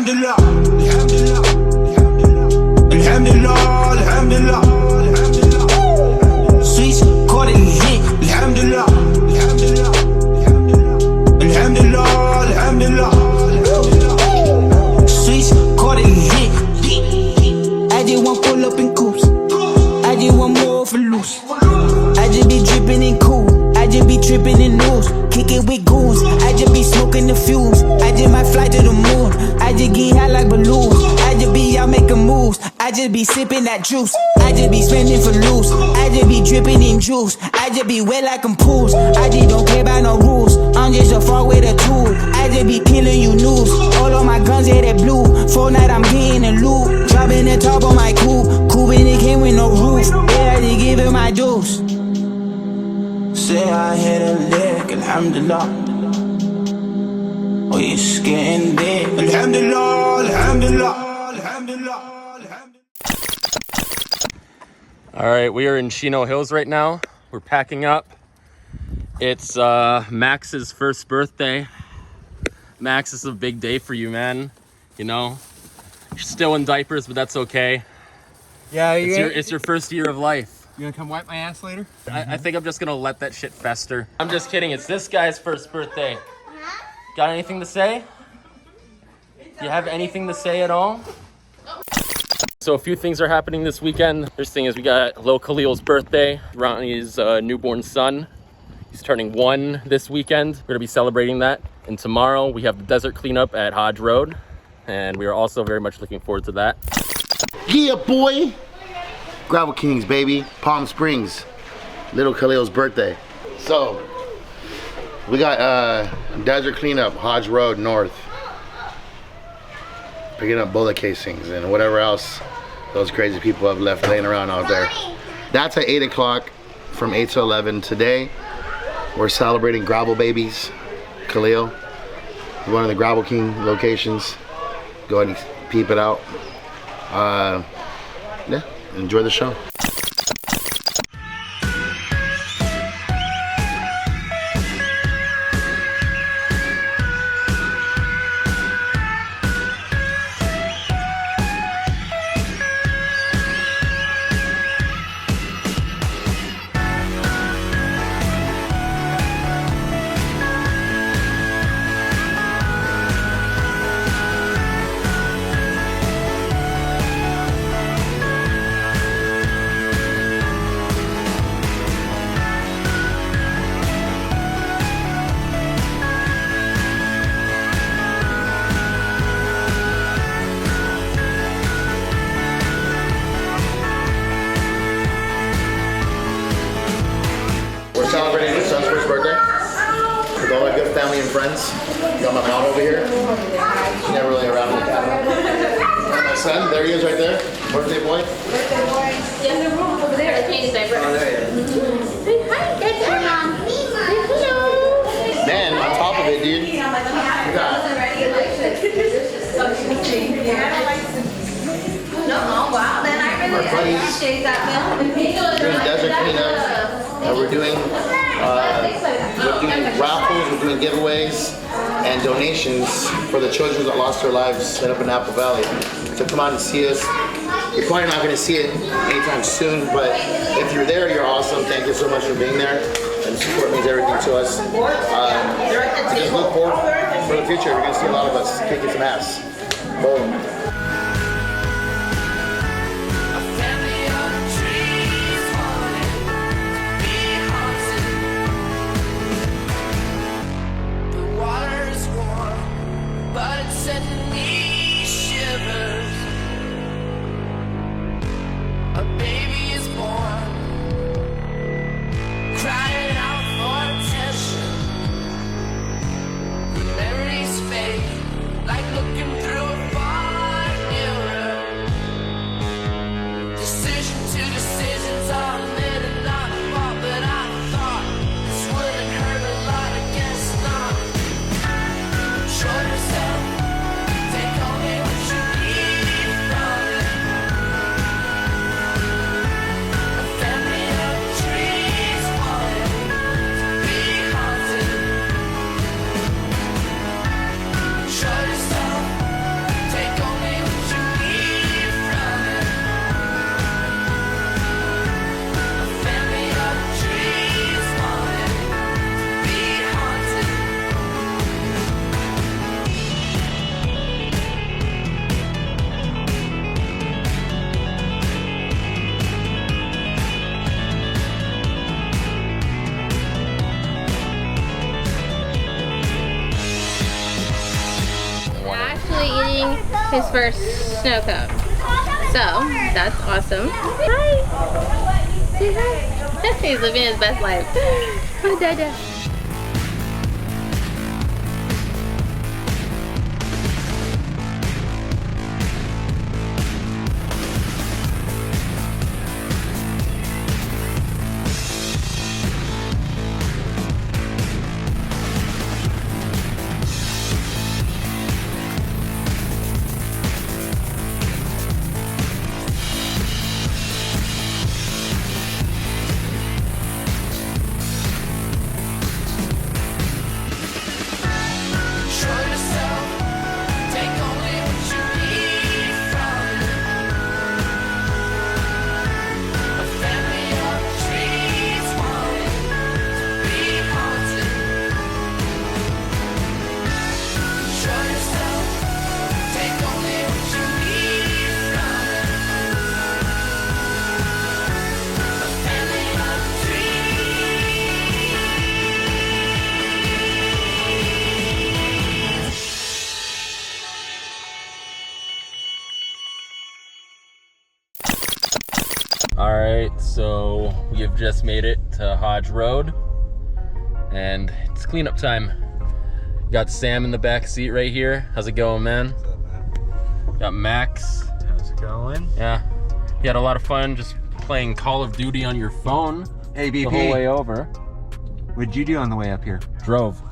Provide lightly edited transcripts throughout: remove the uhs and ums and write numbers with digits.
alhamdulillah, alhamdulillah, alhamdulillah, alhamdulillah, alhamdulillah. Sweets, caught it hit, alhamdulillah, alhamdulillah, alhamdulillah, alhamdulillah, alhamdulillah. Sweets, caught it hit. I just want pull up in coops. I just want more for loose. I just be dripping in cool. I just be tripping in news. Kick it with goons. I just be smoking the fumes. I just might fly to the moon. I just get high like balloons. I just be out making moves. I just be sipping that juice. I just be spending for loose. I just be dripping in juice. I just be wet like I'm pools. I just don't care about no rules. I'm just a far with a tool. I just be killing you news. All of my guns hit that blue. Fortnite I'm getting a loot. Dropping the top on my coupe. Coupe and it came with no roof. Yeah, I just give it my juice. Say I hit a lick, alhamdulillah. Oh, you're getting dead, alhamdulillah, alhamdulillah, alhamdulillah, alhamdulillah. All right, we are in Chino Hills right now. We're packing up. It's Max's first birthday. Max, this is a big day for you, man. You know, you're still in diapers, but that's okay. Yeah, it's your first year of life. You gonna come wipe my ass later? I think I'm just gonna let that shit fester. I'm just kidding. It's this guy's first birthday. Got anything to say? You have anything to say at all? So a few things are happening this weekend. First thing is we got little Khalil's birthday. Ronnie's newborn son. He's turning 1 this weekend. We're gonna be celebrating that. And tomorrow we have the desert cleanup at Hodge Road. And we are also very much looking forward to that. Yeah, boy. Gravel Kings, baby. Palm Springs. Little Khalil's birthday. So, we got desert cleanup, Hodge Road North. Picking up bullet casings and whatever else those crazy people have left laying around out there. That's at 8 o'clock from 8 to 11 today. We're celebrating gravel babies. Khalil, one of the Gravel King locations. Go ahead and peep it out. Yeah. Enjoy the show. Celebrating my son's first birthday with all my good family and friends. Got my mom over here. She's never really around in the camera. And my son, there he is right there. Birthday boy. Birthday boy. Yeah, the room over there. I changed diaper. Oh, there he is. Say hi, Dad. Mom. Say hello. Man, on top of it, dude. You got No, oh wow, then I really appreciate that, man. doing desert cleanup. We're doing raffles, we're doing giveaways and donations for the children that lost their lives up in Apple Valley. So come out and see us. You're probably not going to see it anytime soon, but if you're there, you're awesome. Thank you so much for being there. And support means everything to us. Just look forward for the future. You're going to see a lot of us kicking some ass. Boom. Like looking through a fog. his first snow cone. So that's awesome. Hi. Say hi. He's living his best life. Hi, Dada. Alright, so we have just made it to Hodge Road and it's cleanup time. Got Sam in the back seat right here. How's it going, man? What's up, man? Got Max. How's it going? Yeah. You had a lot of fun just playing Call of Duty on your phone Hey, the whole way BP. over. What'd you do on the way up here? Drove.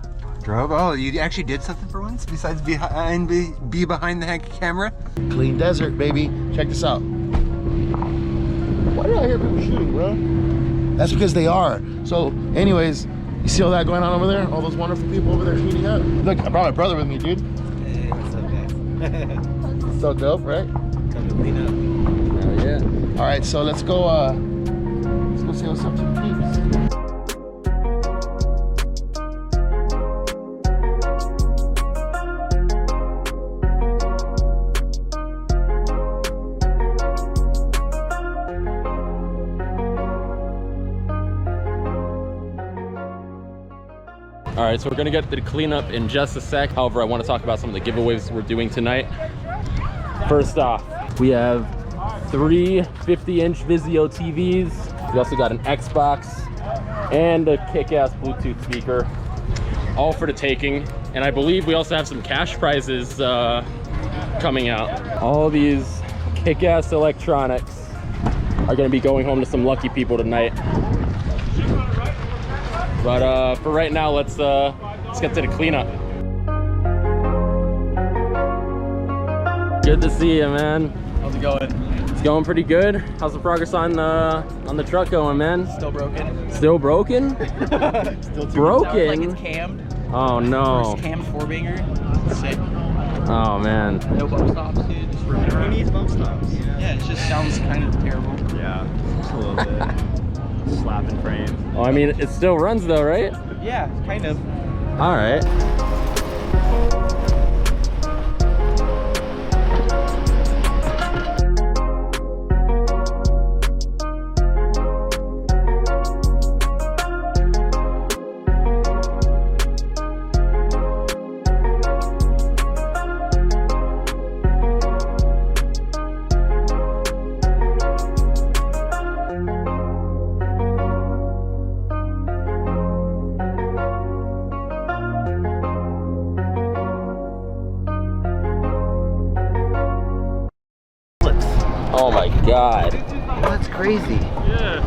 Drove? Oh, you actually did something for once besides be behind the camera? Clean desert, baby. Check this out. Why do I hear people shooting, bro? That's because they are. So, anyways, you see all that going on over there? All those wonderful people over there shooting up? Look, I brought my brother with me, dude. Hey, what's up, guys? So dope, right? Come to clean up. Oh yeah. All right, so let's go say what's up to the peeps. All right, so we're gonna get to the cleanup in just a sec. However, I want to talk about some of the giveaways we're doing tonight. First off, we have 3 50-inch Vizio TVs. We also got an Xbox and a kick-ass Bluetooth speaker, all for the taking. And I believe we also have some cash prizes coming out. All these kick-ass electronics are gonna be going home to some lucky people tonight. But for right now, let's get to the cleanup. Good to see you, man. How's it going? It's going pretty good. How's the progress on the truck going, man? Still broken. Still broken? Still too Broken? like it's cammed. Oh no. First cammed 4-banger. Sick. Oh man. No bump stops, dude. Just remember. Who needs bump stops? Yeah, it just sounds kind of terrible. Yeah, just a little bit. Slapping frame. Oh, I mean, it still runs though, right? Yeah, kind of. All right. Oh my God. That's crazy. Yeah.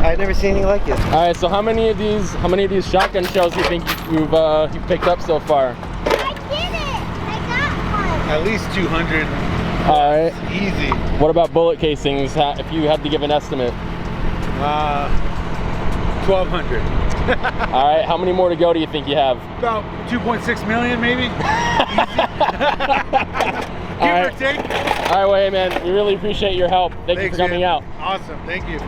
I've never seen anything like it. All right, so how many of these shotgun shells do you think you've picked up so far? I did it! I got one! At least 200. All right. Easy. What about bullet casings? If you had to give an estimate. 1,200. All right, how many more to go do you think you have? About 2.6 million, maybe. Give or take. All right, well, hey, man, we really appreciate your help. Thank you for coming out. Awesome. Thank you.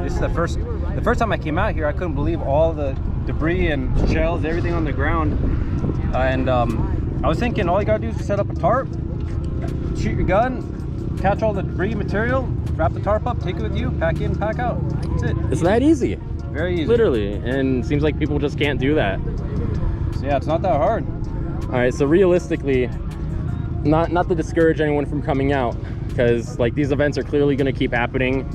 This is the first time I came out here. I couldn't believe all the debris and shells, everything on the ground. And I was thinking all you gotta do is set up a tarp, shoot your gun, catch all the debris material, wrap the tarp up, take it with you, pack in, pack out. That's it. It's that easy. Very easy. Literally. And it seems like people just can't do that. So yeah, it's not that hard. All right, so realistically, not to discourage anyone from coming out, because like these events are clearly going to keep happening,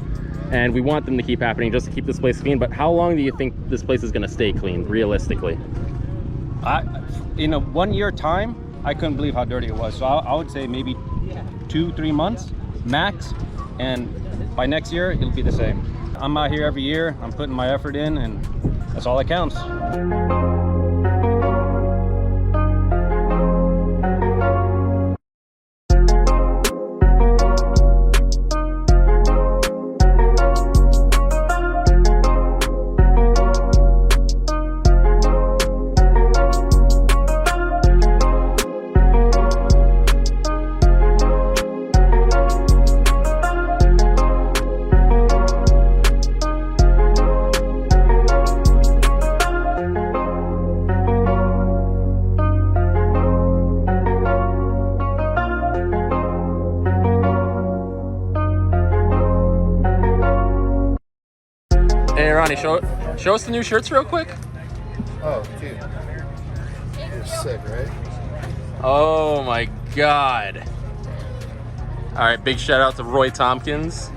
and we want them to keep happening just to keep this place clean. But how long do you think this place is going to stay clean, realistically? In a 1 year time, I couldn't believe how dirty it was. So I would say maybe 2-3 months max, and by next year it'll be the same. I'm out here every year. I'm putting my effort in, and that's all that counts. Hey Ronnie, show us the new shirts real quick. Oh, dude. You're sick, right? Oh my God. All right, big shout out to Roy Tomkins.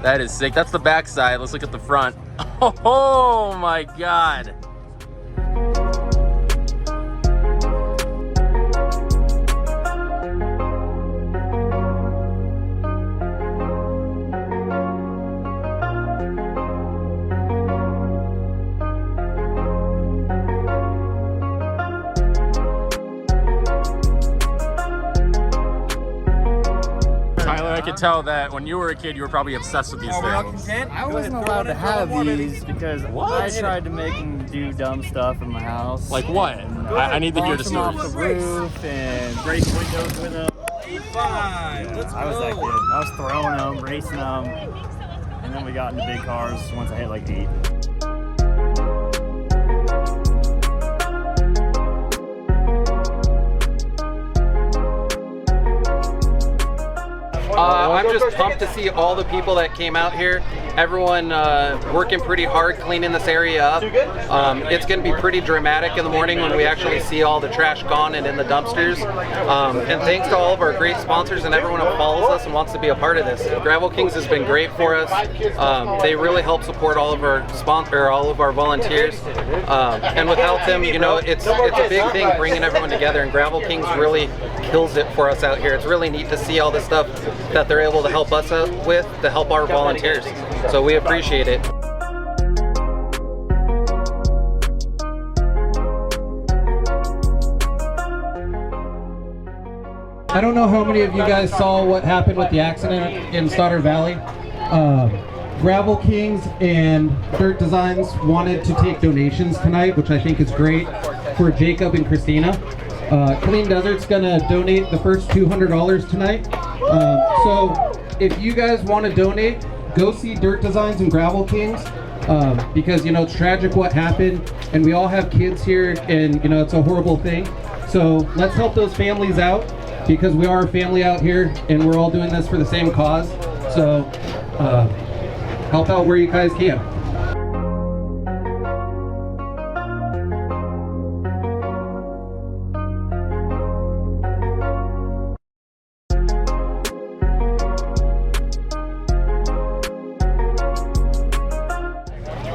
That is sick. That's the back side. Let's look at the front. Oh my God. I could tell that when you were a kid, you were probably obsessed with these things. I wasn't allowed to have these because I tried to make them do dumb stuff in my house. Like what? I need to hear the Launch stories. them off the roof and break windows with them. I was that kid. I was throwing them, racing them, and then we got into big cars once I hit like 8. I'm just pumped to see all the people that came out here. Everyone working pretty hard cleaning this area up. It's going to be pretty dramatic in the morning when we actually see all the trash gone and in the dumpsters. And thanks to all of our great sponsors and everyone who follows us and wants to be a part of this. Gravel Kings has been great for us. They really help support all of our all of our volunteers. And without them, you know, it's a big thing bringing everyone together. And Gravel Kings really kills it for us out here. It's really neat to see all the stuff that they're able to help us out with to help our volunteers. So we appreciate it. I don't know how many of you guys saw what happened with the accident in Stoddard Valley. Gravel Kings and Dirt Designs wanted to take donations tonight, which I think is great, for Jacob and Christina. Clean Desert's gonna donate the first $200 tonight. So if you guys want to donate, go see Dirt Designs and Gravel Kings, because you know it's tragic what happened, and we all have kids here, and you know it's a horrible thing. So let's help those families out, because we are a family out here, and we're all doing this for the same cause. So help out where you guys can.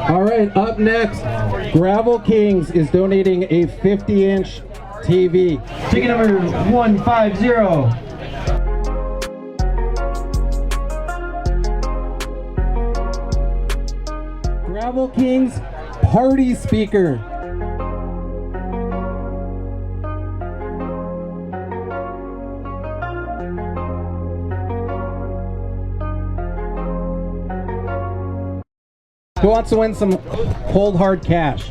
All right, up next, Gravel Kings is donating a 50-inch TV. Ticket number 150. Gravel Kings party speaker. Who wants to win some cold hard cash?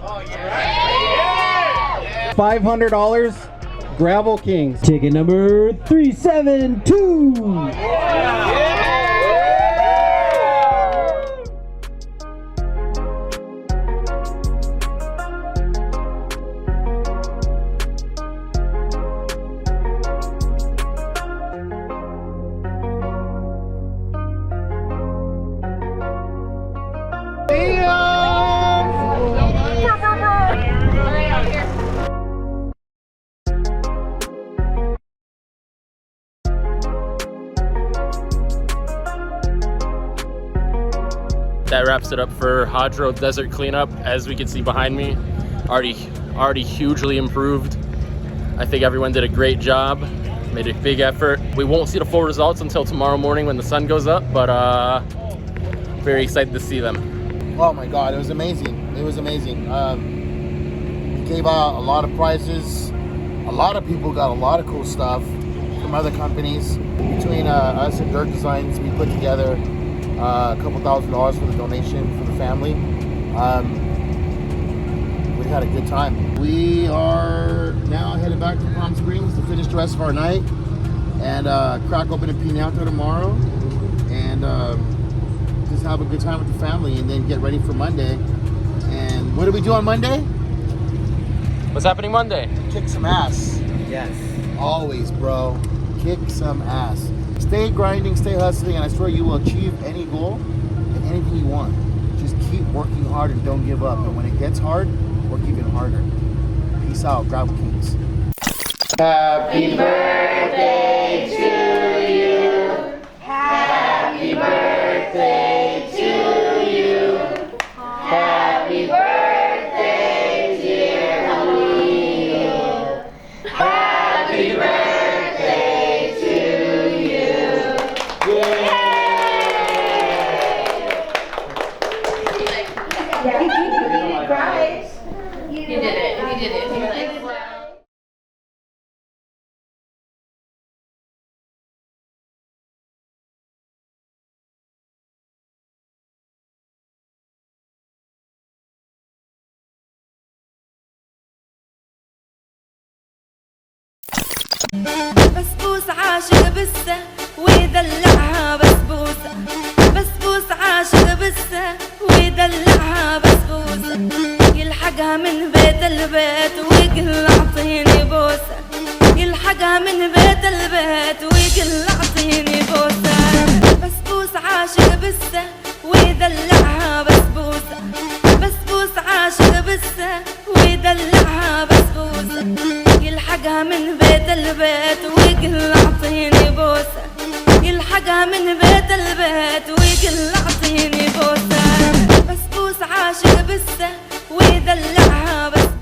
$500, Gravel Kings. Ticket number 372. that wraps it up for Hodge Road Desert Cleanup. As we can see behind me, already hugely improved. I think everyone did a great job, made a big effort. We won't see the full results until tomorrow morning when the sun goes up, but very excited to see them. Oh my God, it was amazing. It was amazing. We gave out a lot of prizes. A lot of people got a lot of cool stuff from other companies. Between us and Goodrich Designs, we put together a couple $1,000s for the donation for the family. We had a good time. We are now headed back to Palm Springs to finish the rest of our night and crack open a piñata tomorrow and just have a good time with the family and then get ready for Monday. And what do we do on Monday? What's happening Monday? Kick some ass. Yes. Always, bro. Kick some ass. Stay grinding, stay hustling, and I swear you will achieve any goal and anything you want. Just keep working hard and don't give up. And when it gets hard, work even harder. Peace out, Gravel Kings. Happy birthday to you. Happy birthday to you. Happy birthday, dear Khalil. Happy birthday to you. Yay! He did it. He did it. He was like, بسبوس عاشق بسه ويدلعها بسبوسة بسبوس عاشق بسه ويدلعها بسبوسة يلحقها من بيت البيت ويقول اعطيني بوسة يلحقها من بيت البيت ويقول اعطيني بوسة بسبوس عاشق بسه ويدلعها بسبوسة بسبوس عاشق بسه ويدلعها بسبوسة يلحقها من بيت البيت ويقول اعطيني بوسة يلحقها من بيت البيت ويقول اعطيني بوسة بسبوس عاشق بسه ويدلعها بسبوسة